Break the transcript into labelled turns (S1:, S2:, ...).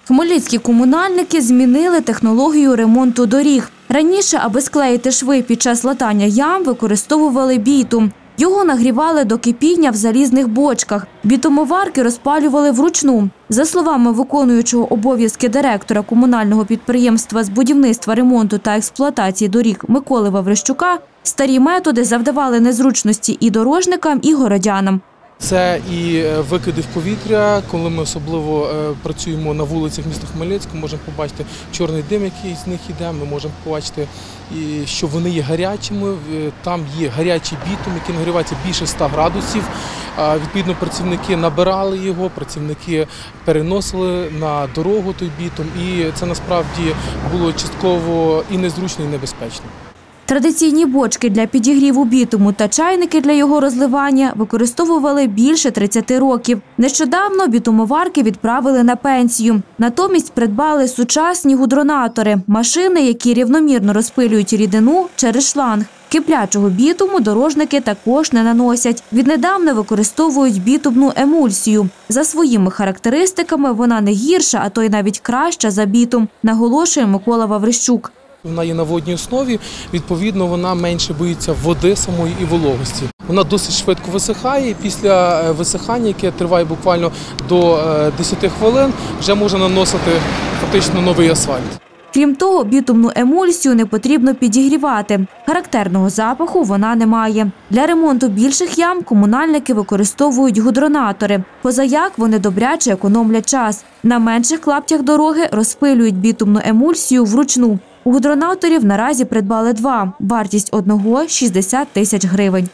S1: Хмельницькі комунальники змінили технологію ремонту доріг. Раніше, аби склеїти шви під час латання ям, використовували бітум. Його нагрівали до кипіння в залізних бочках. Бітумоварки розпалювали вручну. За словами виконуючого обов'язки директора комунального підприємства з будівництва, ремонту та експлуатації доріг Миколи Ваврищука, старі методи завдавали незручності і дорожникам, і городянам.
S2: Це і викиди в повітря, коли ми особливо працюємо на вулицях міста Хмельницького, можемо побачити чорний дим, який з них йде, ми можемо побачити, що вони є гарячими, там є гарячий бітум, який нагрівається більше 100 градусів. Відповідно, працівники набирали його, працівники переносили на дорогу той бітум, і це насправді було частково і незручно, і небезпечно.
S1: Традиційні бочки для підігріву бітуму та чайники для його розливання використовували більше 30 років. Нещодавно бітумоварки відправили на пенсію. Натомість придбали сучасні гудронатори – машини, які рівномірно розпилюють рідину через шланг. Киплячого бітуму дорожники також не наносять. Віднедавна використовують бітумну емульсію. За своїми характеристиками вона не гірша, а то й навіть краща за бітум, наголошує Микола Ваврищук.
S2: Вона є на водній основі, відповідно, вона менше боїться води самої і вологості. Вона досить швидко висихає, і після висихання, яке триває буквально до 10 хвилин, вже можна наносити фактично новий асфальт.
S1: Крім того, бітумну емульсію не потрібно підігрівати. Характерного запаху вона не має. Для ремонту більших ям комунальники використовують гудронатори. Позаяк вони добряче економлять час. На менших клаптях дороги розпилюють бітумну емульсію вручну. У гудронаторів наразі придбали 2. Вартість одного – 60 тисяч гривень.